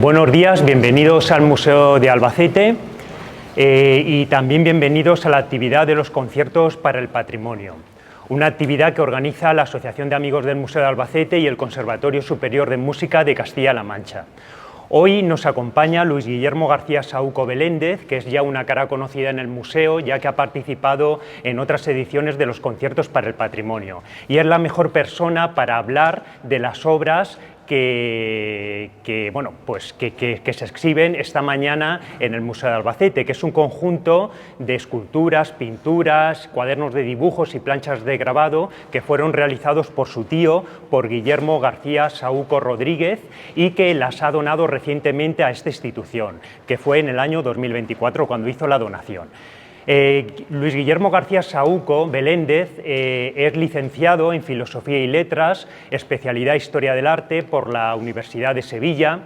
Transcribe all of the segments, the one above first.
Buenos días, bienvenidos al Museo de Albacete y también bienvenidos a la actividad de los conciertos para el patrimonio, una actividad que organiza la Asociación de Amigos del Museo de Albacete y el Conservatorio Superior de Música de Castilla-La Mancha. Hoy nos acompaña Luis Guillermo García Saúco Beléndez, que es ya una cara conocida en el museo, ya que ha participado en otras ediciones de los conciertos para el patrimonio. Y es la mejor persona para hablar de las obras que se exhiben esta mañana en el Museo de Albacete, que es un conjunto de esculturas, pinturas, cuadernos de dibujos y planchas de grabado que fueron realizados por su tío, por Guillermo García Saúco Rodríguez, y que las ha donado recientemente a esta institución, que fue en el año 2024 cuando hizo la donación. Luis Guillermo García Saúco Beléndez es licenciado en Filosofía y Letras, especialidad Historia del Arte por la Universidad de Sevilla.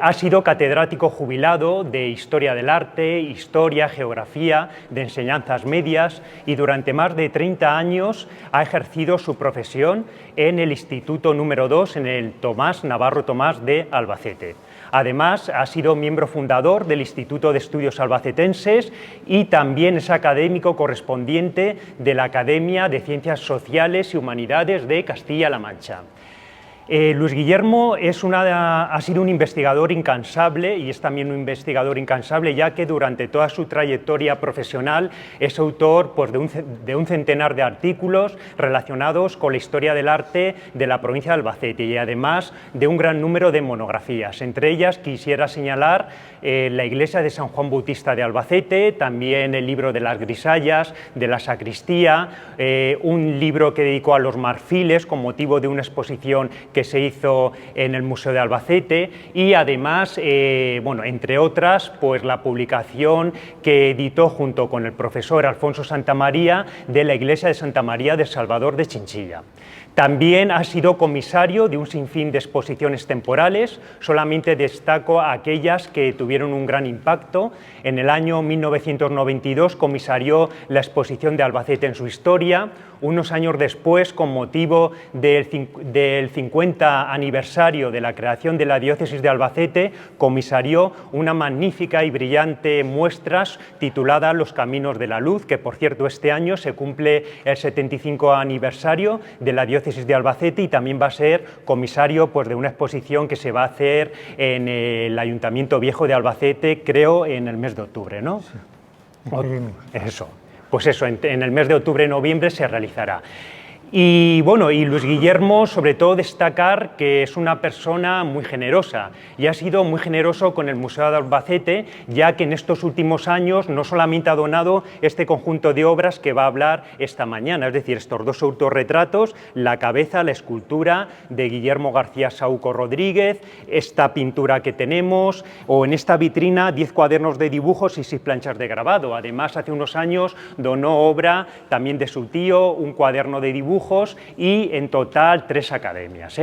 Ha sido catedrático jubilado de Historia del Arte, Historia, Geografía, de Enseñanzas Medias y durante más de 30 años ha ejercido su profesión en el Instituto número 2, en el Tomás Navarro Tomás de Albacete. Además, ha sido miembro fundador del Instituto de Estudios Albacetenses y también es académico correspondiente de la Academia de Ciencias Sociales y Humanidades de Castilla-La Mancha. Luis Guillermo ha sido un investigador incansable y es también un investigador incansable, ya que durante toda su trayectoria profesional es autor de un centenar de artículos relacionados con la historia del arte de la provincia de Albacete y además de un gran número de monografías. Entre ellas quisiera señalar la iglesia de San Juan Bautista de Albacete, también el libro de las Grisallas, de la sacristía, un libro que dedicó a los marfiles con motivo de una exposición que se hizo en el Museo de Albacete y además, entre otras, pues la publicación que editó junto con el profesor Alfonso Santamaría de la iglesia de Santa María del Salvador de Chinchilla. También ha sido comisario de un sinfín de exposiciones temporales, solamente destaco aquellas que tuvieron un gran impacto. En el año 1992 comisarió la exposición de Albacete en su historia. Unos años después, con motivo del 50 aniversario de la creación de la diócesis de Albacete, comisarió una magnífica y brillante muestra titulada Los Caminos de la Luz, que por cierto este año se cumple el 75 aniversario de la diócesis de Albacete y también va a ser comisario de una exposición que se va a hacer en el Ayuntamiento Viejo de Albacete, creo, en el mes de octubre, ¿no? Sí. Eso. Pues eso, en el mes de octubre-noviembre se realizará. Y Luis Guillermo, sobre todo destacar que es una persona muy generosa y ha sido muy generoso con el Museo de Albacete, ya que en estos últimos años no solamente ha donado este conjunto de obras que va a hablar esta mañana, es decir, estos dos autorretratos, la cabeza, la escultura de Guillermo García Saúco Rodríguez, esta pintura que tenemos, o en esta vitrina 10 cuadernos de dibujos y 6 planchas de grabado. Además, hace unos años donó obra también de su tío, un cuaderno de dibujos, y en total 3 academias.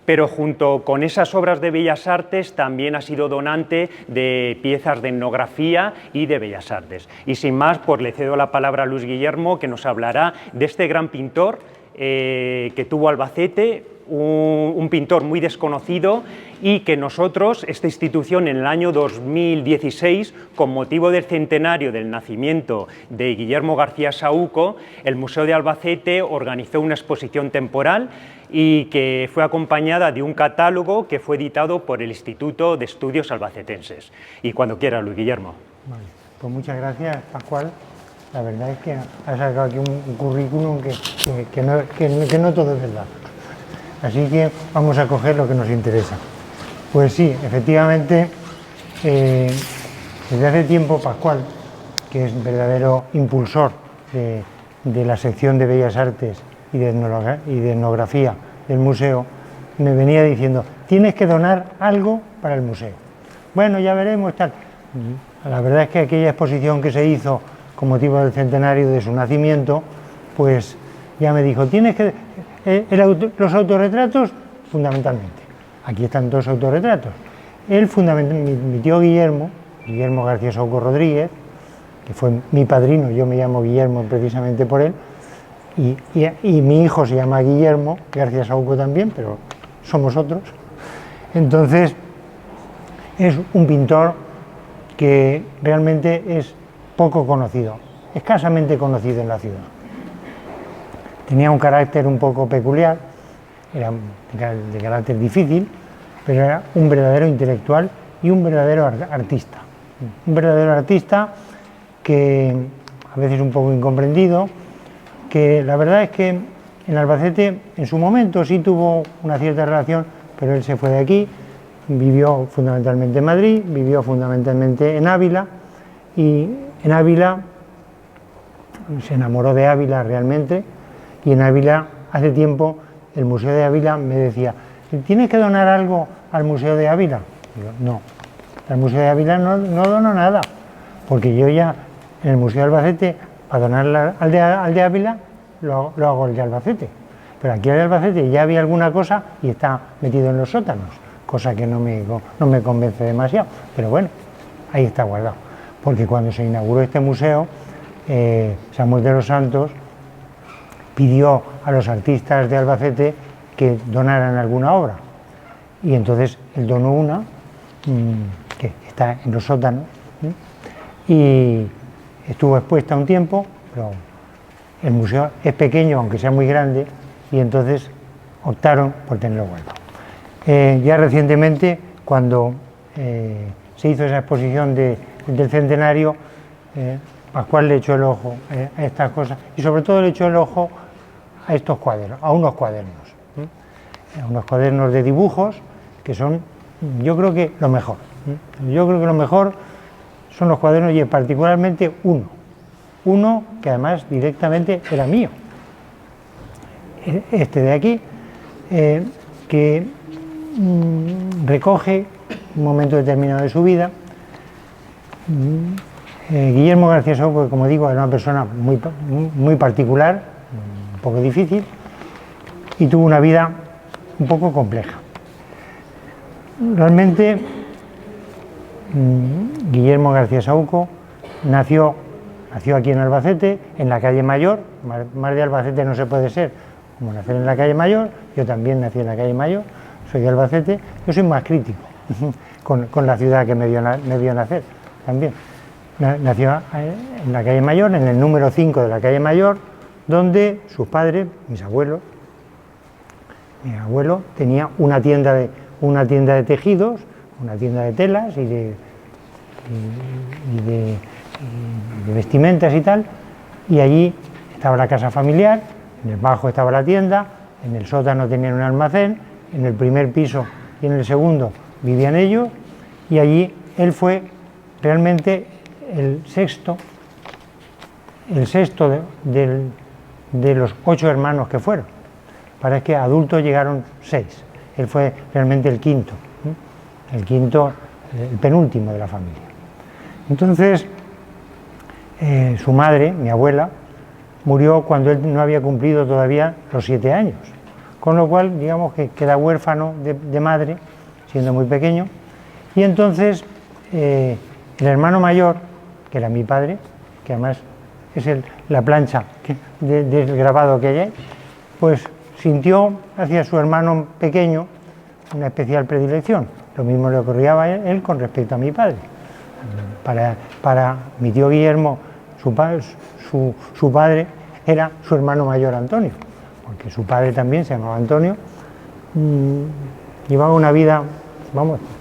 Pero junto con esas obras de Bellas Artes también ha sido donante de piezas de etnografía y de Bellas Artes. Y sin más, pues le cedo la palabra a Luis Guillermo, que nos hablará de este gran pintor que tuvo Albacete, un pintor muy desconocido y que nosotros, esta institución, en el año 2016, con motivo del centenario del nacimiento de Guillermo García Saúco, el Museo de Albacete organizó una exposición temporal y que fue acompañada de un catálogo que fue editado por el Instituto de Estudios Albacetenses. Y cuando quiera, Luis Guillermo. Vale. Pues muchas gracias, Pascual. La verdad es que ha sacado aquí un currículum que no todo es verdad. Así que vamos a coger lo que nos interesa. Pues sí, efectivamente, desde hace tiempo Pascual, que es verdadero impulsor de la sección de Bellas Artes y de etnografía del museo, me venía diciendo, tienes que donar algo para el museo. Bueno, ya veremos, tal. La verdad es que aquella exposición que se hizo con motivo del centenario de su nacimiento, pues ya me dijo, tienes que... los autorretratos, fundamentalmente. Aquí están 2 autorretratos. Mi tío Guillermo García Saúco Rodríguez, que fue mi padrino, yo me llamo Guillermo precisamente por él, y mi hijo se llama Guillermo García Saúco también, pero somos otros. Entonces, es un pintor que realmente es poco conocido, escasamente conocido en la ciudad. Tenía un carácter un poco peculiar, era de carácter difícil, pero era un verdadero intelectual y un verdadero artista. Un verdadero artista que a veces un poco incomprendido, que la verdad es que en Albacete en su momento sí tuvo una cierta relación, pero él se fue de aquí, vivió fundamentalmente en Madrid, vivió fundamentalmente en Ávila, y en Ávila se enamoró de Ávila realmente, y en Ávila hace tiempo el Museo de Ávila me decía: ¿tienes que donar algo al Museo de Ávila? Digo, no, al Museo de Ávila no dono nada, porque yo ya en el Museo de Albacete, para donar al de Ávila, lo hago el de Albacete, pero aquí el de Albacete ya había alguna cosa y está metido en los sótanos, cosa que no me convence demasiado, pero bueno, ahí está guardado, porque cuando se inauguró este museo, Samuel de los Santos pidió a los artistas de Albacete que donaran alguna obra, y entonces él donó una que está en los sótanos, y estuvo expuesta un tiempo, pero el museo es pequeño, aunque sea muy grande, y entonces optaron por tenerlo guardado. Ya recientemente, cuando se hizo esa exposición del centenario, Pascual le echó el ojo a estas cosas, y sobre todo le echó el ojo a estos cuadernos, a unos cuadernos de dibujos, que son, yo creo que lo mejor. Yo creo que lo mejor son los cuadernos, y particularmente uno que además directamente era mío, este de aquí, que recoge un momento determinado de su vida. Guillermo García Souco, como digo, era una persona muy particular, un poco difícil, y tuvo una vida un poco compleja. Realmente Guillermo García Souco nació aquí en Albacete, en la calle Mayor. Más de Albacete no se puede ser como nacer en la calle Mayor. Yo también nací en la calle Mayor, soy de Albacete. Yo soy más crítico con la ciudad que me vio nacer también. Nació en la calle Mayor, en el número 5 de la calle Mayor, donde sus padres, mis abuelos, mi abuelo tenía una tienda de tejidos, una tienda de telas y de vestimentas y tal, y allí estaba la casa familiar, en el bajo estaba la tienda, en el sótano tenían un almacén, en el primer piso y en el segundo vivían ellos, y allí él fue realmente el sexto de los 8 hermanos que fueron. Parece que adultos llegaron 6, él fue realmente el quinto, el penúltimo de la familia. Entonces, su madre, mi abuela, murió cuando él no había cumplido todavía los 7 años, con lo cual, digamos que queda huérfano de madre, siendo muy pequeño, y entonces el hermano mayor, que era mi padre, que además es la plancha del grabado que hay ahí, pues sintió hacia su hermano pequeño una especial predilección. Lo mismo le ocurría a él con respecto a mi padre. Para mi tío Guillermo, su padre era su hermano mayor Antonio, porque su padre también se llamaba Antonio. Llevaba una vida,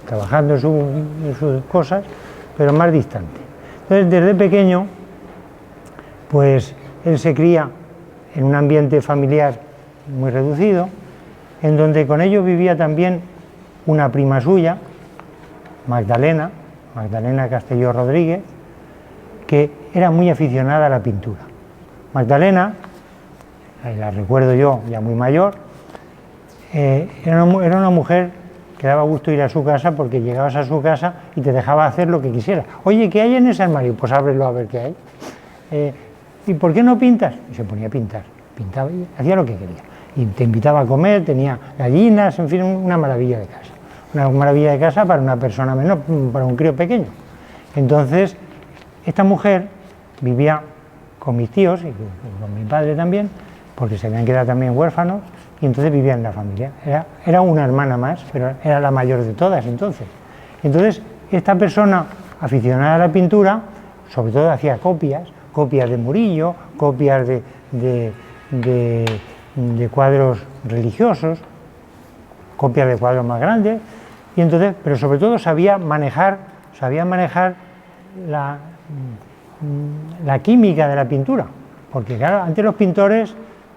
trabajando en sus cosas, pero más distante. Entonces, desde pequeño, pues él se cría en un ambiente familiar muy reducido, en donde con ellos vivía también una prima suya, Magdalena Castelló Rodríguez, que era muy aficionada a la pintura. Magdalena, la recuerdo yo ya muy mayor, era una mujer que daba gusto ir a su casa, porque llegabas a su casa y te dejaba hacer lo que quisieras. Oye, ¿qué hay en ese armario? Pues ábrelo a ver qué hay. ¿Y por qué no pintas? Y se ponía a pintar, pintaba y hacía lo que quería. Y te invitaba a comer, tenía gallinas, en fin, una maravilla de casa. Una maravilla de casa para una persona menor, para un crío pequeño. Entonces, esta mujer vivía con mis tíos y con mi padre también, porque se habían quedado también huérfanos, y entonces vivía en la familia. Era una hermana más, pero era la mayor de todas entonces. Entonces, esta persona aficionada a la pintura, sobre todo hacía copias de Murillo, copias de cuadros religiosos, copias de cuadros más grandes, y entonces, pero sobre todo sabía manejar la química de la pintura, porque claro, antes los pintores,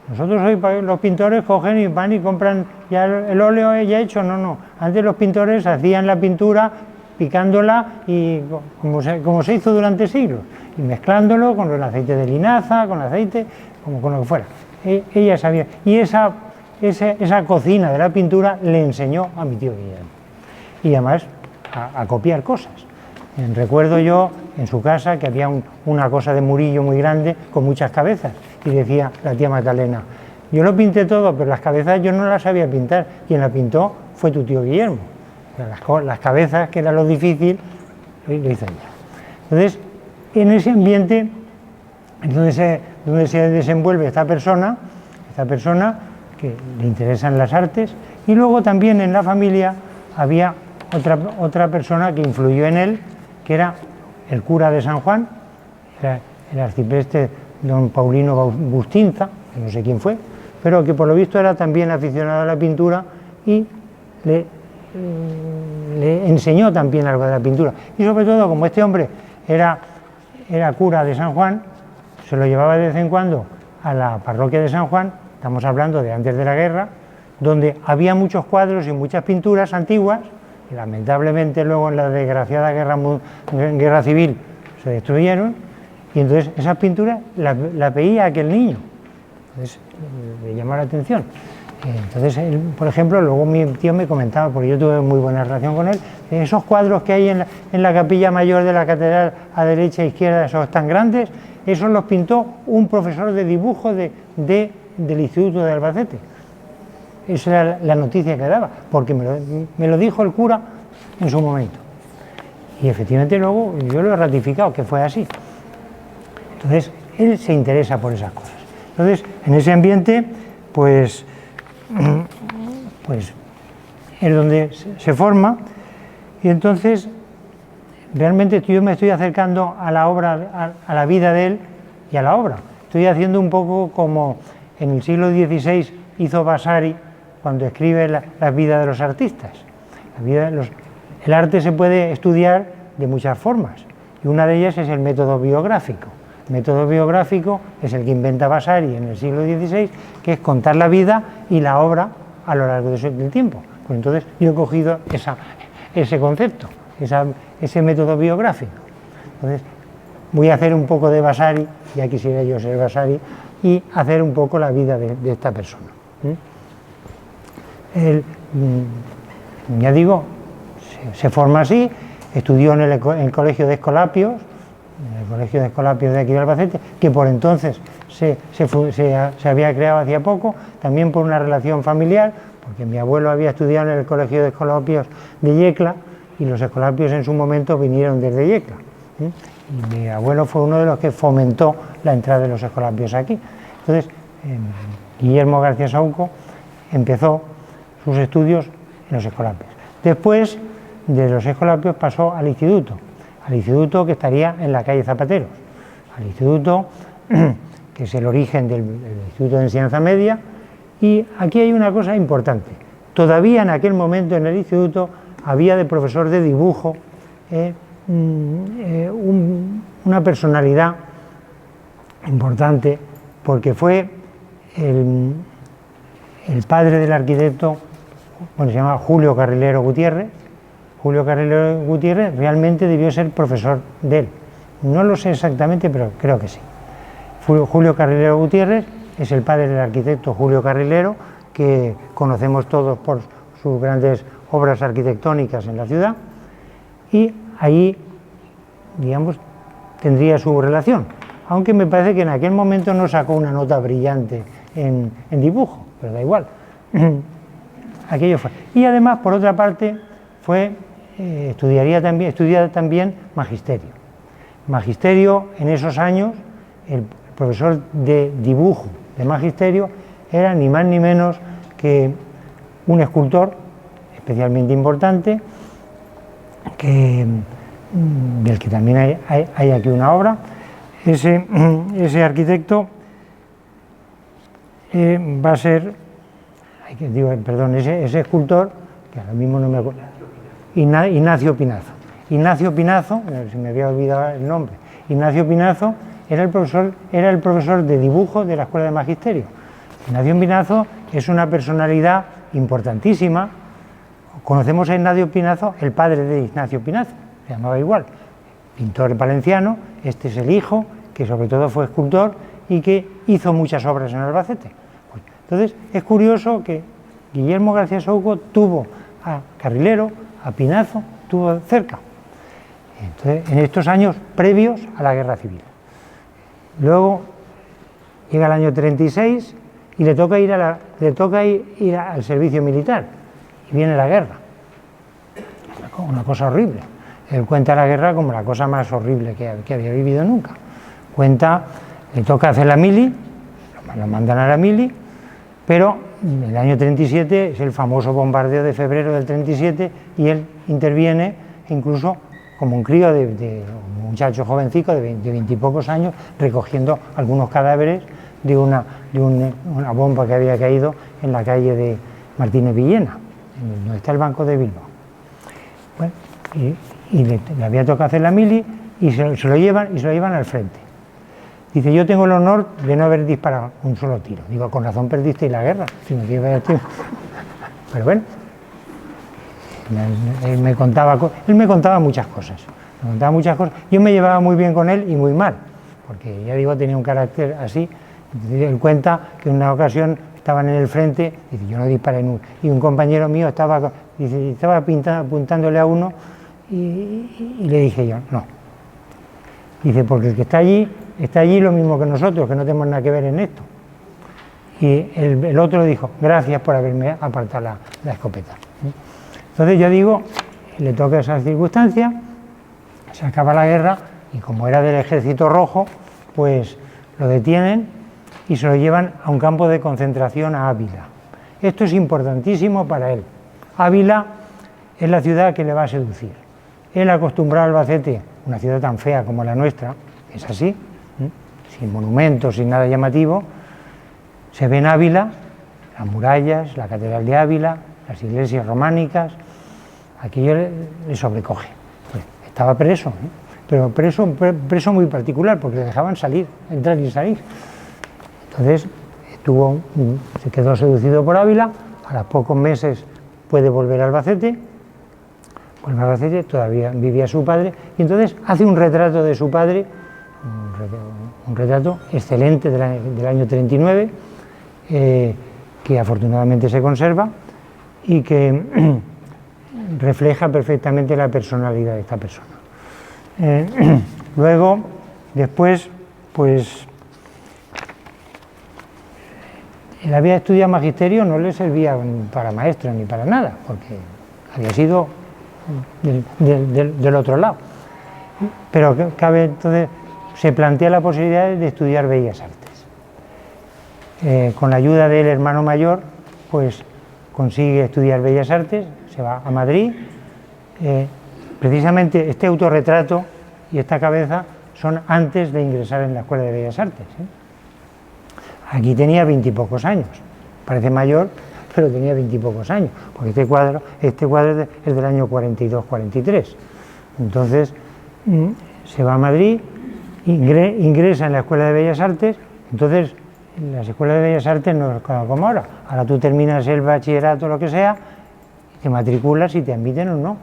nosotros hoy los pintores cogen y van y compran ya el óleo ya hecho, no, antes los pintores hacían la pintura picándola y como se hizo durante siglos, y mezclándolo con el aceite de linaza, con aceite, como con lo que fuera. Ella sabía, y esa cocina de la pintura le enseñó a mi tío Guillermo, y además a copiar cosas. Recuerdo yo en su casa que había una cosa de Murillo muy grande con muchas cabezas, y decía la tía Magdalena: yo lo pinté todo, pero las cabezas yo no las sabía pintar, quien la pintó fue tu tío Guillermo. Las cabezas, que era lo difícil, lo hizo ella. Entonces, en ese ambiente donde se desenvuelve esta persona que le interesan las artes, y luego también en la familia había otra persona que influyó en él, que era el cura de San Juan, era el arcipreste don Paulino Bustinza, que no sé quién fue, pero que por lo visto era también aficionado a la pintura y le enseñó también algo de la pintura. Y sobre todo, como este hombre era cura de San Juan, se lo llevaba de vez en cuando a la parroquia de San Juan, estamos hablando de antes de la guerra, donde había muchos cuadros y muchas pinturas antiguas, y lamentablemente luego en la desgraciada guerra civil se destruyeron, y entonces esas pinturas las veía aquel niño, entonces le llamó la atención. Entonces él, por ejemplo, luego mi tío me comentaba, porque yo tuve muy buena relación con él, esos cuadros que hay en la capilla mayor de la catedral a derecha e izquierda, esos tan grandes, esos los pintó un profesor de dibujo del Instituto de Albacete. Esa era la noticia que daba, porque me lo dijo el cura en su momento. Y efectivamente luego yo lo he ratificado, que fue así. Entonces, él se interesa por esas cosas. Entonces, en ese ambiente, pues es donde se forma, y entonces realmente yo me estoy acercando a la obra, a la vida de él y a la obra. Estoy haciendo un poco como en el siglo XVI hizo Vasari cuando escribe la vida de los artistas. El arte se puede estudiar de muchas formas, y una de ellas es el método biográfico. El método biográfico es el que inventa Vasari en el siglo XVI, que es contar la vida y la obra a lo largo del tiempo. Pues entonces yo he cogido ese concepto, ese método biográfico. Entonces voy a hacer un poco de Vasari, ya quisiera yo ser Vasari, y hacer un poco la vida de esta persona. Él, ya digo, se forma así, estudió en el Colegio de Escolapios, de aquí de Albacete, que por entonces se había creado hacía poco, también por una relación familiar, porque mi abuelo había estudiado en el Colegio de Escolapios de Yecla, y los Escolapios en su momento vinieron desde Yecla. Y mi abuelo fue uno de los que fomentó la entrada de los Escolapios aquí. Entonces, Guillermo García Saúco empezó sus estudios en los Escolapios. Después de los Escolapios pasó al instituto que estaría en la calle Zapateros, al instituto que es el origen del Instituto de Enseñanza Media. Y aquí hay una cosa importante: todavía en aquel momento en el instituto había de profesor de dibujo una personalidad importante, porque fue el padre del arquitecto, bueno, se llama Julio Carrilero Gutiérrez. Julio Carrilero Gutiérrez realmente debió ser profesor de él. No lo sé exactamente, pero creo que sí. Julio Carrilero Gutiérrez es el padre del arquitecto Julio Carrilero, que conocemos todos por sus grandes obras arquitectónicas en la ciudad, y ahí, digamos, tendría su relación, aunque me parece que en aquel momento no sacó una nota brillante en dibujo, pero da igual. Aquello fue. Y además, por otra parte, estudia también magisterio. Magisterio, en esos años, el profesor de dibujo de magisterio era ni más ni menos que un escultor especialmente importante, del que también hay aquí una obra. Ese arquitecto va a ser, ese escultor, que ahora mismo no me acuerdo, Ignacio Pinazo. Ignacio Pinazo, se me había olvidado el nombre, Ignacio Pinazo era el profesor de dibujo de la Escuela de Magisterio. Ignacio Pinazo es una personalidad importantísima. Conocemos a Ignacio Pinazo, el padre de Ignacio Pinazo, se llamaba igual, pintor valenciano. Este es el hijo, que sobre todo fue escultor y que hizo muchas obras en Albacete. Entonces es curioso que Guillermo García Souco tuvo a Carrilero, a Pinazo, tuvo cerca. Entonces, en estos años previos a la Guerra Civil. Luego llega el año 36 y le toca ir al servicio militar, y viene la guerra. Una cosa horrible. Él cuenta la guerra como la cosa más horrible que había vivido nunca. Le toca hacer la mili, lo mandan a la mili, pero en el año 37 es el famoso bombardeo de febrero del 37 y él interviene incluso como un crío de un muchacho jovencico de 20 y pocos años, recogiendo algunos cadáveres de una bomba que había caído en la calle de Martínez Villena, donde está el Banco de Bilbao. Bueno, y le había tocado hacer la mili y se lo llevan al frente. Dice, yo tengo el honor de no haber disparado un solo tiro. Digo, con razón perdiste la guerra, si no te iba a decir. Pero bueno, él me contaba muchas cosas. Yo me llevaba muy bien con él y muy mal, porque ya digo, tenía un carácter así. Él cuenta que en una ocasión estaban en el frente, dice, yo no disparé nunca, y un compañero mío estaba apuntándole a uno y le dije yo, no. Dice, porque el que está allí lo mismo que nosotros, que no tenemos nada que ver en esto. Y el otro le dijo, gracias por haberme apartado la escopeta. Entonces yo digo, le toca esa circunstancia, se acaba la guerra y como era del Ejército Rojo, pues lo detienen y se lo llevan a un campo de concentración a Ávila. Esto es importantísimo para él. Ávila es la ciudad que le va a seducir. Él acostumbrado a Albacete, una ciudad tan fea como la nuestra, es así, sin monumentos, sin nada llamativo, se ve en Ávila las murallas, la catedral de Ávila, las iglesias románicas, aquello le sobrecoge. Pues estaba preso, pero preso muy particular, porque le dejaban salir, entrar y salir. Entonces se quedó seducido por Ávila, a los pocos meses puede volver a Albacete, todavía vivía su padre, y entonces hace un retrato de su padre, un retrato excelente del año 39, que afortunadamente se conserva y que refleja perfectamente la personalidad de esta persona. Luego, después, pues, él había estudiado magisterio, no le servía para maestro ni para nada, porque había sido del otro lado. Pero entonces se plantea la posibilidad de estudiar Bellas Artes. Con la ayuda del hermano mayor, pues consigue estudiar Bellas Artes, se va a Madrid. Precisamente este autorretrato y esta cabeza son antes de ingresar en la Escuela de Bellas Artes. Aquí tenía 20 y pocos años, parece mayor, pero tenía 20 y pocos años, porque este cuadro es del año 42-43. Entonces se va a Madrid, ingresa en la Escuela de Bellas Artes. Entonces las escuelas de Bellas Artes no es como ahora tú terminas el bachillerato, lo que sea, te matriculas y te admiten o no,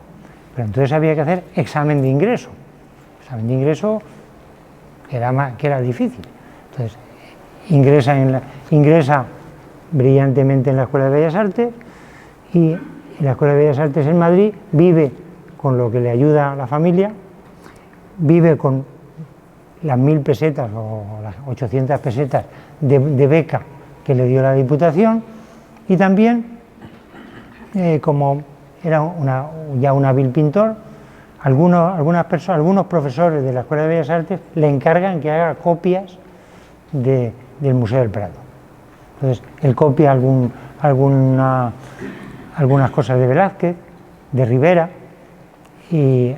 pero entonces había que hacer examen de ingreso que era difícil. Entonces ingresa brillantemente en la Escuela de Bellas Artes, y en la Escuela de Bellas Artes en Madrid vive con lo que le ayuda a la familia, vive con las 1000 pesetas o las 800 pesetas de beca que le dio la Diputación, y también, como era ya un hábil pintor, algunos profesores de la Escuela de Bellas Artes le encargan que haga copias del Museo del Prado. Entonces, él copia algunas cosas de Velázquez, de Rivera, y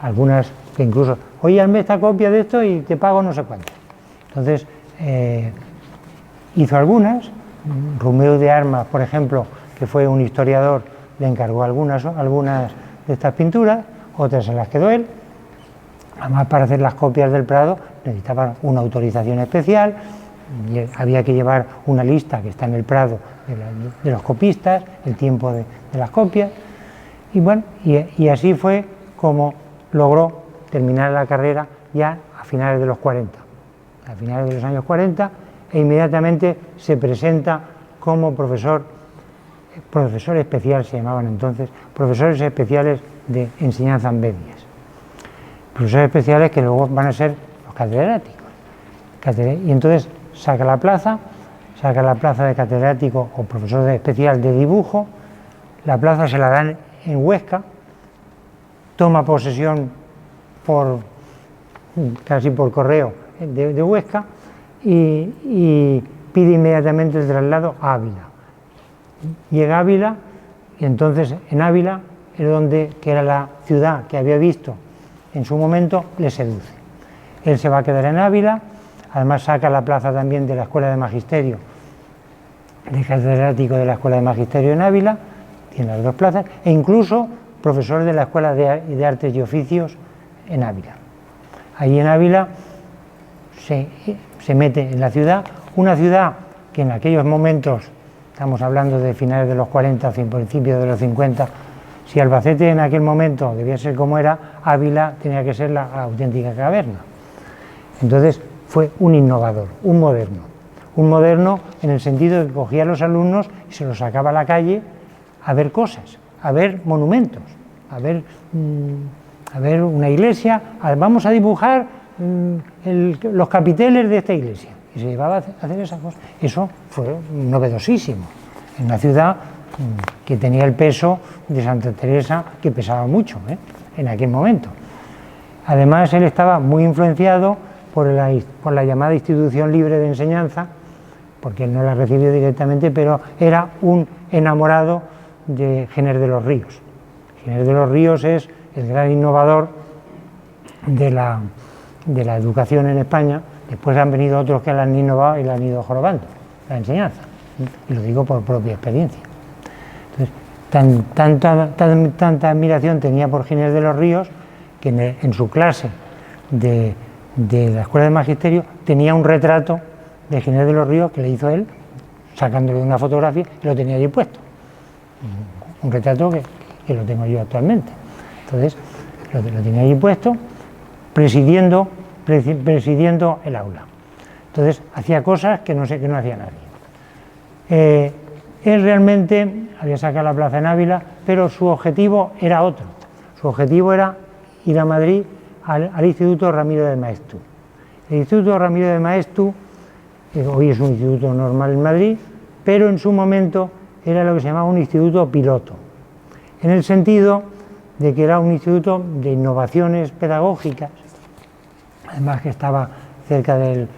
algunas que incluso, oye, hazme esta copia de esto y te pago no sé cuánto. Entonces, hizo algunas. Romeu de Armas, por ejemplo, que fue un historiador, le encargó algunas de estas pinturas, otras se las quedó él. Además, para hacer las copias del Prado necesitaban una autorización especial, y había que llevar una lista que está en el Prado de los copistas, el tiempo de las copias, y bueno, y así fue como logró terminar la carrera ya a finales de los 40, a finales de los años 40, e inmediatamente se presenta como profesor especial, se llamaban entonces, profesores especiales de enseñanza en medias. Profesores especiales que luego van a ser los catedráticos. Y entonces saca la plaza de catedrático o profesor especial de dibujo, la plaza se la dan en Huesca, toma posesión casi por correo de Huesca y pide inmediatamente el traslado a Ávila. Llega a Ávila y entonces en Ávila que era la ciudad que había visto en su momento, le seduce. Él se va a quedar en Ávila, además saca la plaza también de la Escuela de Magisterio, de catedrático de la Escuela de Magisterio en Ávila, tiene las dos plazas, e incluso profesor de la Escuela de Artes y Oficios en Ávila. Allí en Ávila se mete en la ciudad, una ciudad que en aquellos momentos, estamos hablando de finales de los 40, principios de los 50, si Albacete en aquel momento debía ser como era, Ávila tenía que ser la auténtica caverna. Entonces fue un innovador, un moderno en el sentido de que cogía a los alumnos y se los sacaba a la calle a ver cosas, a ver monumentos, a ver una iglesia, vamos a dibujar los capiteles de esta iglesia. Y se llevaba a hacer esas cosas. Eso fue novedosísimo en una ciudad que tenía el peso de Santa Teresa, que pesaba mucho en aquel momento. Además, él estaba muy influenciado por la llamada institución libre de enseñanza, porque él no la recibió directamente, pero era un enamorado de Giner de los Ríos. Giner de los Ríos es el gran innovador de la educación en España. Después han venido otros que la han innovado y la han ido jorobando, la enseñanza, y lo digo por propia experiencia. Entonces, tanta admiración tenía por Giner de los Ríos que en su clase de la Escuela de Magisterio tenía un retrato de Giner de los Ríos que le hizo él, sacándole una fotografía, y lo tenía allí puesto. Un retrato que lo tengo yo actualmente. Entonces, lo tenía allí puesto, presidiendo el aula. Entonces, hacía cosas que no hacía nadie. Él realmente había sacado la plaza en Ávila, pero su objetivo era otro. Su objetivo era ir a Madrid al Instituto Ramiro de Maeztu. El Instituto Ramiro de Maeztu, hoy es un instituto normal en Madrid, pero en su momento era lo que se llamaba un instituto piloto, en el sentido de que era un instituto de innovaciones pedagógicas, además que estaba cerca de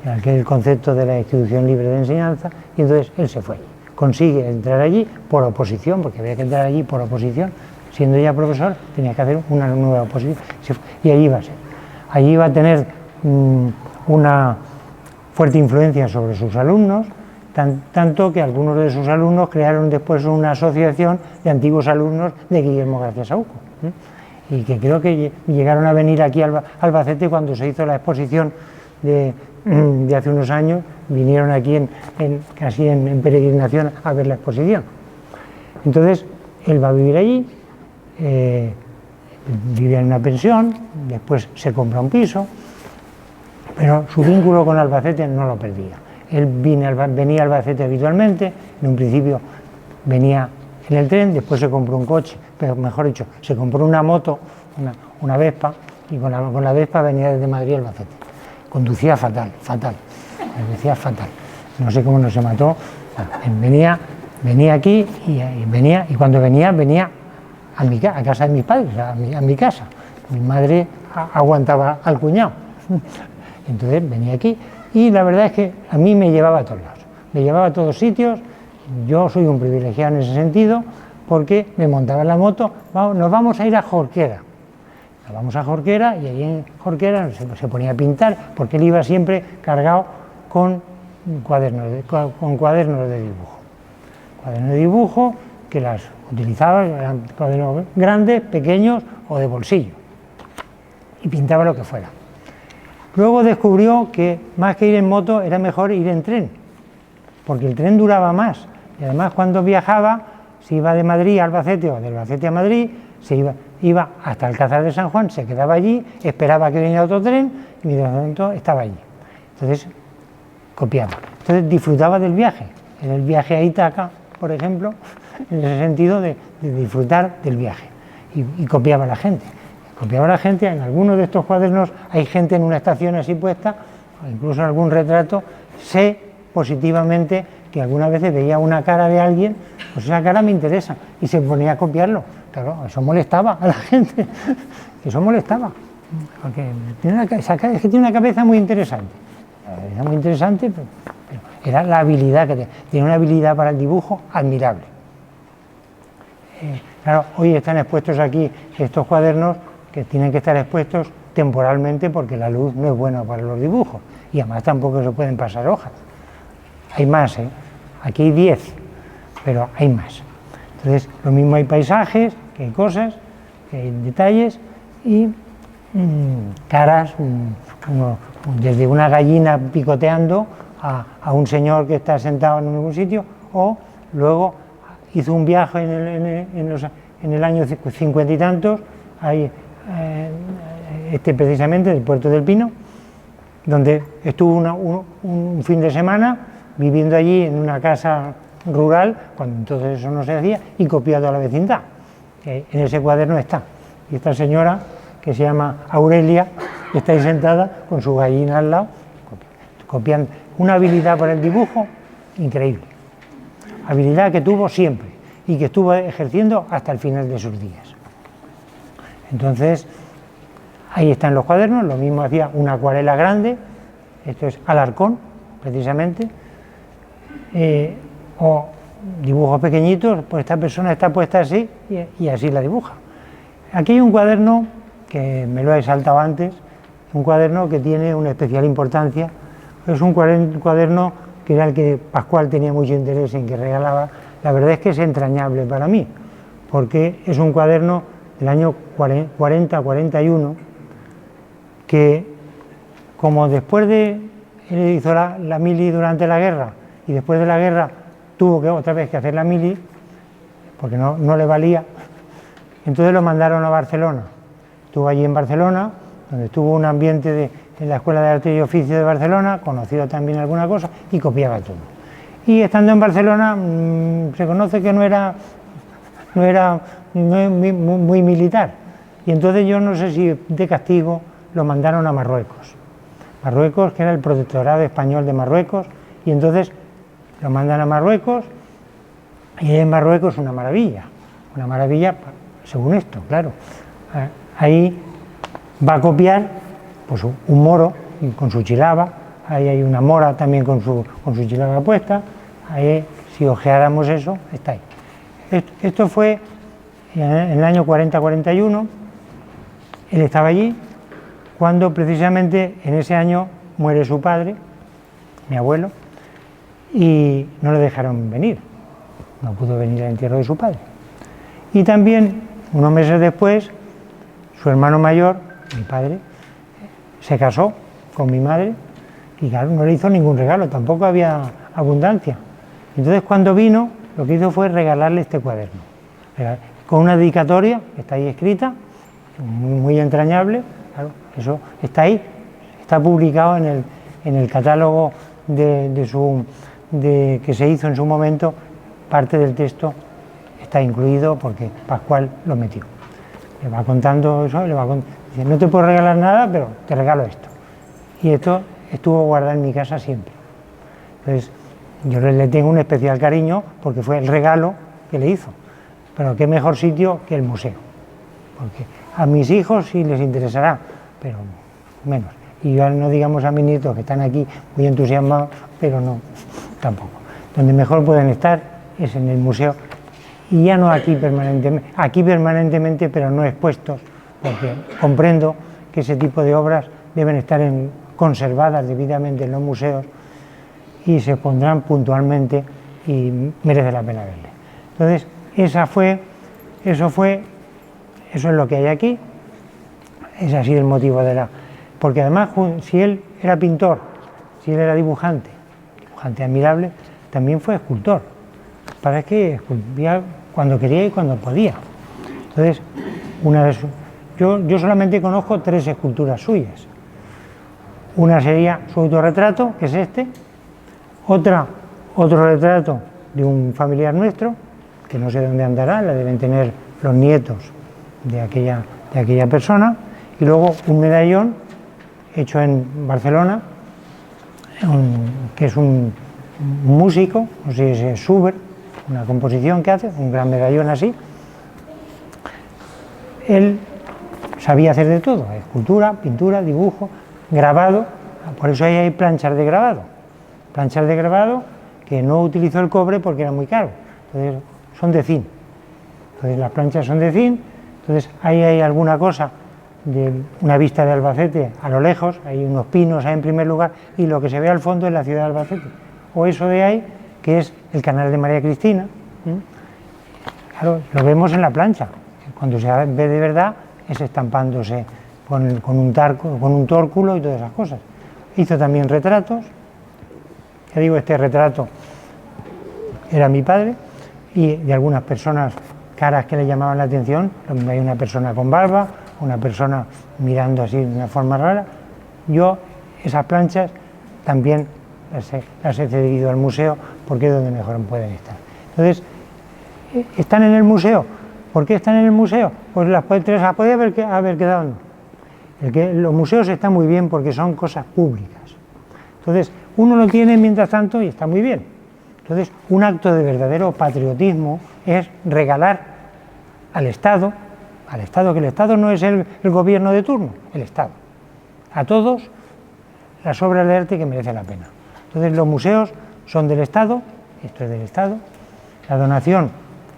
aquel concepto de la institución libre de enseñanza, y entonces él se fue allí. Consigue entrar allí por oposición, porque había que entrar allí por oposición, siendo ya profesor tenía que hacer una nueva oposición, y allí iba a ser. Allí iba a tener una fuerte influencia sobre sus alumnos, tanto que algunos de sus alumnos crearon después una asociación de antiguos alumnos de Guillermo García Saúco, y que creo que llegaron a venir aquí a Albacete cuando se hizo la exposición de hace unos años, vinieron aquí casi en peregrinación a ver la exposición. Entonces él va a vivir allí, vivía en una pensión, después se compra un piso, pero su vínculo con Albacete no lo perdía. Él venía a Albacete habitualmente, en un principio venía en el tren, después se compró un coche, pero mejor dicho, se compró una moto, una Vespa, y con la Vespa venía desde Madrid a Albacete. Conducía fatal, conducía fatal. No sé cómo no se mató. Venía aquí y cuando venía a casa de mis padres, a mi casa. Mi madre aguantaba al cuñado. Entonces venía aquí y la verdad es que a mí me llevaba a todos lados. Me llevaba a todos sitios. Yo soy un privilegiado en ese sentido porque me montaba en la moto, nos vamos a ir a Jorquera. Nos vamos a Jorquera y allí en Jorquera se ponía a pintar, porque él iba siempre cargado con cuadernos de dibujo. Cuadernos de dibujo que las utilizaba, eran cuadernos grandes, pequeños o de bolsillo, y pintaba lo que fuera. Luego descubrió que más que ir en moto era mejor ir en tren, porque el tren duraba más, y además cuando viajaba, se iba de Madrid a Albacete o de Albacete a Madrid, iba hasta Alcázar de San Juan, se quedaba allí, esperaba que viniera otro tren y mientras tanto estaba allí. Entonces copiaba. Entonces disfrutaba del viaje. En el viaje a Ítaca, por ejemplo, en ese sentido de disfrutar del viaje. Y copiaba a la gente. Copiaba a la gente. En algunos de estos cuadernos hay gente en una estación así puesta, o incluso en algún retrato. Sé positivamente que algunas veces veía una cara de alguien, pues esa cara me interesa, y se ponía a copiarlo. Claro, eso molestaba a la gente, eso molestaba, porque es que tiene una cabeza muy interesante, pero era la habilidad que tenía una habilidad para el dibujo admirable. Claro, hoy están expuestos aquí estos cuadernos que tienen que estar expuestos temporalmente porque la luz no es buena para los dibujos y además tampoco se pueden pasar hojas. Hay más, aquí hay 10, pero hay más. Entonces, lo mismo hay paisajes, que hay cosas, que hay detalles y caras, desde una gallina picoteando a un señor que está sentado en algún sitio, o luego hizo un viaje en el año 50 y tantos, precisamente del Puerto del Pino, donde estuvo un fin de semana viviendo allí en una casa rural, cuando entonces eso no se hacía, y copiado a la vecindad. En ese cuaderno está. Y esta señora, que se llama Aurelia, está ahí sentada con su gallina al lado, copiando. Una habilidad para el dibujo increíble. Habilidad que tuvo siempre y que estuvo ejerciendo hasta el final de sus días. Entonces, ahí están los cuadernos. Lo mismo hacía una acuarela grande, esto es Alarcón, precisamente, o dibujos pequeñitos, pues esta persona está puesta así y así la dibuja. Aquí hay un cuaderno que me lo he saltado antes, un cuaderno que tiene una especial importancia. Es un cuaderno que era el que Pascual tenía mucho interés en, que regalaba. La verdad es que es entrañable para mí, porque es un cuaderno del año 40-41, que como después de, él hizo la mili durante la guerra, y después de la guerra tuvo que otra vez que hacer la mili, porque no le valía, entonces lo mandaron a Barcelona. Estuvo allí en Barcelona, donde estuvo un ambiente en la Escuela de Arte y Oficio de Barcelona, conocido también alguna cosa, y copiaba todo. Y estando en Barcelona, se conoce que no era muy militar, y entonces yo no sé si de castigo lo mandaron a Marruecos. Marruecos, que era el protectorado español de Marruecos, y entonces lo mandan a Marruecos, y en Marruecos una maravilla según esto, claro. Ahí va a copiar pues, un moro con su chilaba, ahí hay una mora también con su chilaba puesta, ahí si ojeáramos eso, está ahí. Esto fue en el año 40-41, él estaba allí, cuando precisamente en ese año muere su padre, mi abuelo, y no le dejaron venir, no pudo venir al entierro de su padre. Y también, unos meses después, su hermano mayor, mi padre, se casó con mi madre y claro, no le hizo ningún regalo, tampoco había abundancia. Entonces cuando vino, lo que hizo fue regalarle este cuaderno, con una dedicatoria que está ahí escrita, muy entrañable, claro, eso está ahí, está publicado en el catálogo que se hizo en su momento, parte del texto está incluido porque Pascual lo metió. Le va contando eso, dice, no te puedo regalar nada, pero te regalo esto. Y esto estuvo guardado en mi casa siempre. Entonces, yo le tengo un especial cariño porque fue el regalo que le hizo. Pero qué mejor sitio que el museo. Porque a mis hijos sí les interesará, pero menos. Y ya no digamos a mis nietos que están aquí muy entusiasmados, pero no, tampoco. Donde mejor pueden estar es en el museo y ya no aquí permanentemente, pero no expuestos, porque comprendo que ese tipo de obras deben estar conservadas debidamente en los museos y se expondrán puntualmente y merece la pena verle. Entonces, eso es lo que hay aquí, es así el motivo de la... Porque además, si él era pintor, si él era dibujante admirable, también fue escultor. Para que esculpía cuando quería y cuando podía. Entonces, yo solamente conozco 3 esculturas suyas. Una sería su autorretrato, que es este, otro retrato de un familiar nuestro, que no sé dónde andará, la deben tener los nietos de aquella persona, y luego un medallón hecho en Barcelona, que es un músico, no sé si es Schubert, una composición que hace, un gran medallón así. Él sabía hacer de todo, escultura, pintura, dibujo, grabado, por eso ahí hay planchas de grabado que no utilizó el cobre porque era muy caro, entonces son de zinc, entonces las planchas son de zinc, entonces ahí hay alguna cosa de una vista de Albacete a lo lejos, hay unos pinos ahí en primer lugar y lo que se ve al fondo es la ciudad de Albacete, o eso de ahí que es el canal de María Cristina. Claro, lo vemos en la plancha, cuando se ve de verdad es estampándose con un tórculo y todas esas cosas. Hizo también retratos, ya digo, este retrato era mi padre, y de algunas personas, caras que le llamaban la atención, hay una persona con barba, una persona mirando así de una forma rara. Yo esas planchas también las he cedido al museo porque es donde mejor pueden estar. Entonces, ¿están en el museo? ¿Por qué están en el museo? Pues las podía haber quedado no. Los museos están muy bien porque son cosas públicas. Entonces, uno lo tiene mientras tanto y está muy bien. Entonces, un acto de verdadero patriotismo es regalar al Estado, que el Estado no es el gobierno de turno, el Estado, a todos las obras de arte que merecen la pena. Entonces, los museos son del Estado, esto es del Estado, la donación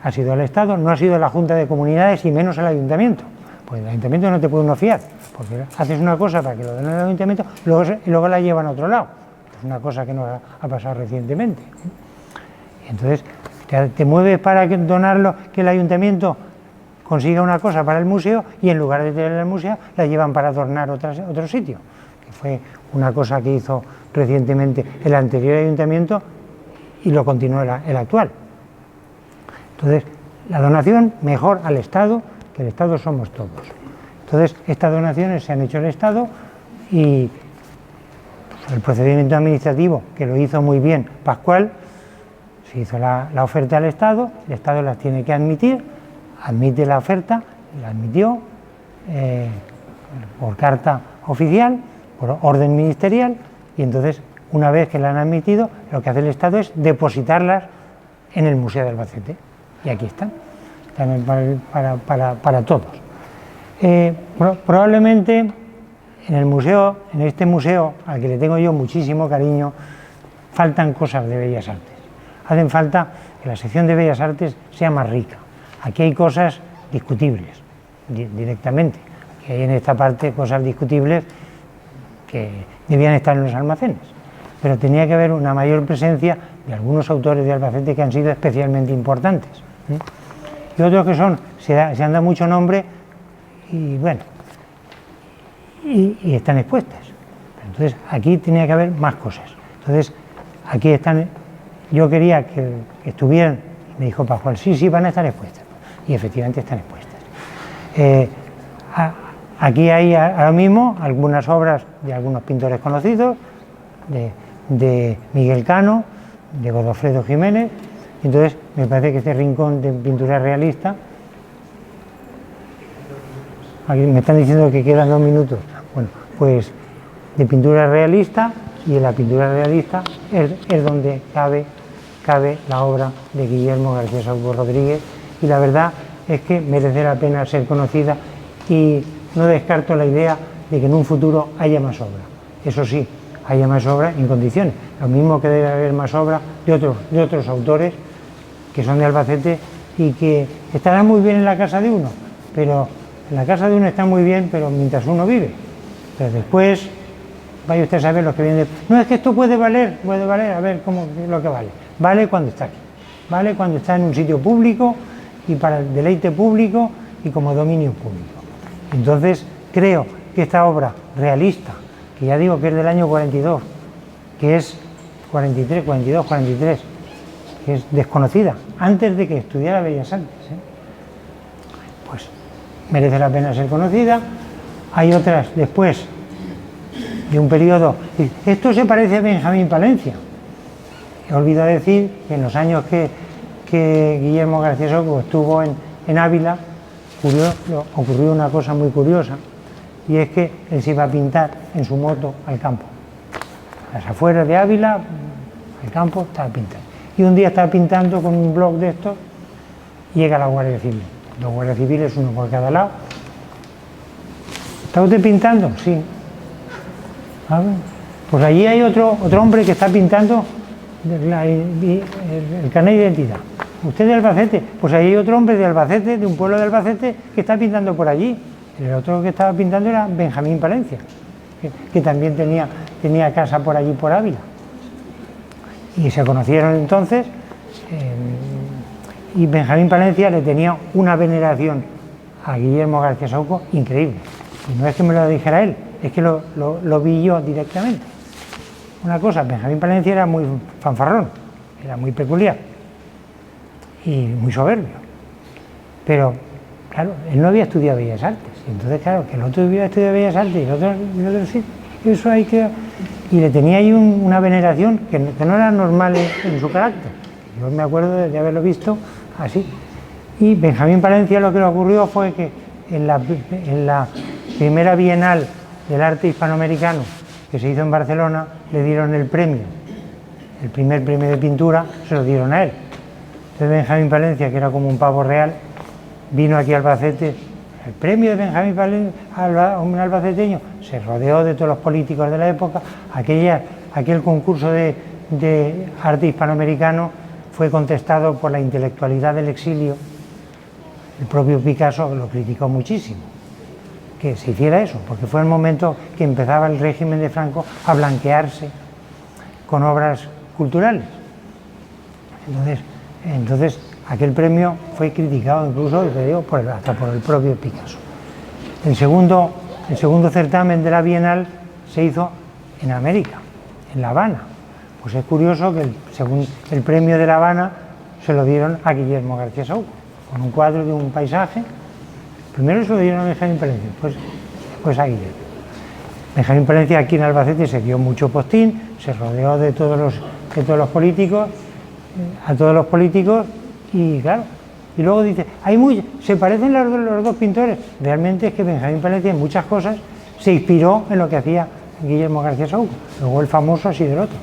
ha sido al Estado, no ha sido a la Junta de Comunidades y menos al Ayuntamiento, porque el Ayuntamiento no te puede uno fiar, porque haces una cosa para que lo den al Ayuntamiento y luego la llevan a otro lado. Es una cosa que nos ha pasado recientemente. Entonces, te mueves para donarlo, que el Ayuntamiento consiga una cosa para el museo y en lugar de tenerla en el museo la llevan para adornar otro sitio, que fue una cosa que hizo recientemente el anterior Ayuntamiento y lo continuó el actual. Entonces, la donación mejor al Estado, que el Estado somos todos. Entonces, estas donaciones se han hecho al Estado y pues, el procedimiento administrativo, que lo hizo muy bien Pascual, se hizo la oferta al Estado, el Estado las tiene que admitir, admite la oferta, la admitió por carta oficial, por orden ministerial, y entonces, una vez que la han admitido, lo que hace el Estado es depositarlas en el Museo de Albacete. Y aquí están para todos. Probablemente en este museo, al que le tengo yo muchísimo cariño, faltan cosas de Bellas Artes. Hacen falta que la sección de Bellas Artes sea más rica. Aquí hay cosas discutibles, directamente. Aquí hay en esta parte cosas discutibles que debían estar en los almacenes. Pero tenía que haber una mayor presencia de algunos autores de Albacete que han sido especialmente importantes. Y otros que se han dado mucho nombre y bueno, y están expuestas. Entonces aquí tenía que haber más cosas. Entonces aquí están, yo quería que estuvieran, me dijo Pascual, sí, van a estar expuestas. Y efectivamente están expuestas. Aquí hay ahora mismo algunas obras de algunos pintores conocidos, de Miguel Cano, de Godofredo Jiménez. Entonces, me parece que este rincón de pintura realista, aquí me están diciendo que quedan 2 minutos, bueno, pues de pintura realista, y en la pintura realista es donde cabe la obra de Guillermo García Sauco Rodríguez, y la verdad es que merece la pena ser conocida, y no descarto la idea de que en un futuro haya más obra. Eso sí, haya más obra en condiciones, lo mismo que debe haber más obra de otros autores que son de Albacete y que estará muy bien en la casa de uno, pero en la casa de uno está muy bien, pero mientras uno vive. Pero después, vaya usted a saber lo que viene. No, es que esto puede valer, a ver cómo es lo que vale. Vale cuando está aquí, vale cuando está en un sitio público y para el deleite público y como dominio público. Entonces, creo que esta obra realista, que ya digo que es del año 42, que es 43, 42, 43, que es desconocida, antes de que estudiara Bellas Artes, pues merece la pena ser conocida. Hay otras después de un periodo. Esto se parece a Benjamín Palencia. He olvidado decir que en los años que Guillermo García Soco estuvo en Ávila, ocurrió una cosa muy curiosa, y es que él se iba a pintar en su moto al campo. A las afueras de Ávila, al campo, estaba pintando. Y un día estaba pintando con un blog de estos, llega la Guardia Civil. Los guardias civiles, uno por cada lado. ¿Está usted pintando? Sí. Pues allí hay otro hombre que está pintando el carnet de identidad. ¿Usted de Albacete? Pues ahí hay otro hombre de Albacete, de un pueblo de Albacete, que está pintando por allí. El otro que estaba pintando era Benjamín Palencia, que también tenía casa por allí, por Ávila. Y se conocieron entonces, y Benjamín Palencia le tenía una veneración a Guillermo García Soco increíble. Y no es que me lo dijera él, es que lo vi yo directamente. Una cosa, Benjamín Palencia era muy fanfarrón, era muy peculiar y muy soberbio. Pero, claro, él no había estudiado Bellas Artes. Y entonces, claro, que el otro había estudiado Bellas Artes y el otro sí, eso hay que... Y le tenía ahí una veneración que no era normal en su carácter. Yo me acuerdo de haberlo visto así. Y Benjamín Palencia, lo que le ocurrió fue que en la primera Bienal del Arte Hispanoamericano que se hizo en Barcelona, le dieron el premio, el primer premio de pintura, se lo dieron a él. Entonces Benjamín Palencia, que era como un pavo real, vino aquí a Albacete, el premio de Benjamín Palencia, un albaceteño, se rodeó de todos los políticos de la época. Aquel concurso de arte hispanoamericano fue contestado por la intelectualidad del exilio. El propio Picasso lo criticó muchísimo, que se hiciera eso, porque fue el momento que empezaba el régimen de Franco a blanquearse con obras culturales. Entonces aquel premio fue criticado incluso, te digo, hasta por el propio Picasso. El segundo certamen de la Bienal se hizo en América, en La Habana. Pues es curioso que el premio de La Habana se lo dieron a Guillermo García Soco, con un cuadro de un paisaje. Primero se lo dieron a Benjamín Palencia, después a Guillermo. Benjamín Palencia aquí en Albacete se dio mucho postín, se rodeó de todos los políticos, y claro, y luego dice, se parecen los dos pintores. Realmente es que Benjamín Palencia en muchas cosas se inspiró en lo que hacía Guillermo García Soco, luego el famoso así del otro.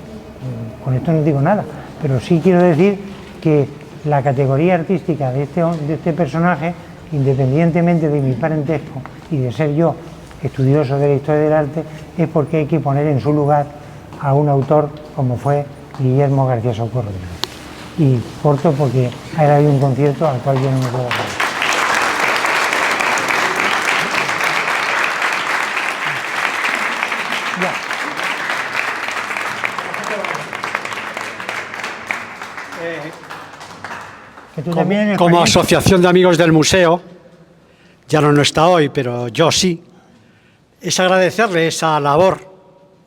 Con esto no digo nada, pero sí quiero decir que la categoría artística de este personaje, independientemente de mi parentesco y de ser yo estudioso de la historia del arte, es porque hay que poner en su lugar a un autor como fue Guillermo García Soco Rodríguez. Y corto porque ahora hay un concierto al cual yo no me puedo hacer. Como asociación de amigos del museo, ya no está hoy, pero yo sí, es agradecerle esa labor,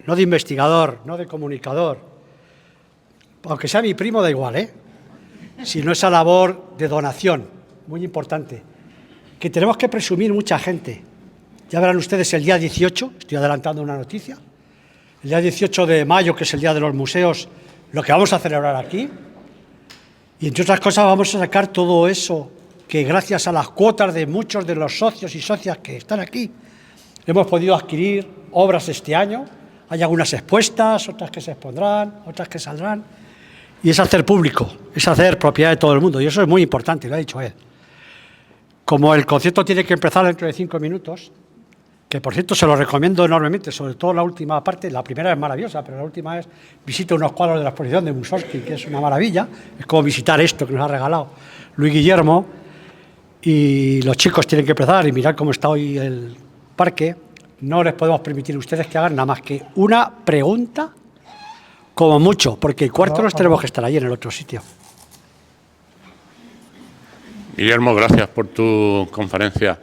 no de investigador, no de comunicador, aunque sea mi primo da igual, sino esa labor de donación, muy importante, que tenemos que presumir mucha gente. Ya verán ustedes el día 18, estoy adelantando una noticia, el día 18 de mayo, que es el Día de los Museos, lo que vamos a celebrar aquí. Y entre otras cosas vamos a sacar todo eso que gracias a las cuotas de muchos de los socios y socias que están aquí hemos podido adquirir obras este año. Hay algunas expuestas, otras que se expondrán, otras que saldrán. Y es hacer público, es hacer propiedad de todo el mundo. Y eso es muy importante, lo ha dicho él. Como el concierto tiene que empezar dentro de 5 minutos, que por cierto se lo recomiendo enormemente, sobre todo la última parte. La primera es maravillosa, pero la última es visita unos cuadros de la exposición de Mussorgsky, que es una maravilla. Es como visitar esto que nos ha regalado Luis Guillermo, y los chicos tienen que empezar y mirar cómo está hoy el parque. No les podemos permitir a ustedes que hagan nada más que una pregunta, como mucho, porque el cuarto nos tenemos que estar ahí en el otro sitio. Guillermo, gracias por tu conferencia.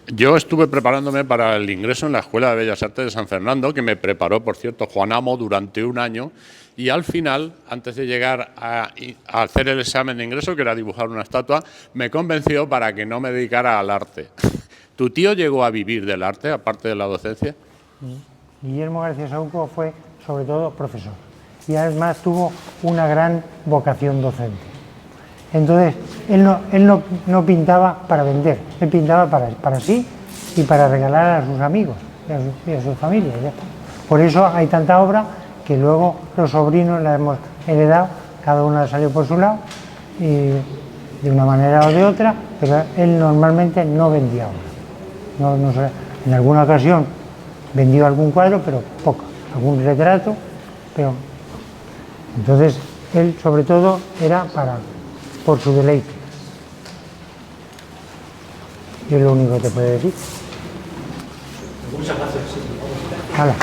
Yo estuve preparándome para el ingreso en la Escuela de Bellas Artes de San Fernando, que me preparó, por cierto, Juan Amo durante un año, y al final, antes de llegar a hacer el examen de ingreso, que era dibujar una estatua, me convenció para que no me dedicara al arte. ¿Tu tío llegó a vivir del arte, aparte de la docencia? Guillermo García Saúco fue, sobre todo, profesor, y además tuvo una gran vocación docente. Entonces, él no pintaba para vender, él pintaba para sí y para regalar a sus amigos y a su familia. Ya está. Por eso hay tanta obra que luego los sobrinos la hemos heredado, cada uno ha salido por su lado, y de una manera o de otra, pero él normalmente no vendía obra. En alguna ocasión vendió algún cuadro, pero poco, algún retrato, pero entonces él sobre todo era por su deleite. Y es lo único que te puedo decir. Muchas gracias. Hala.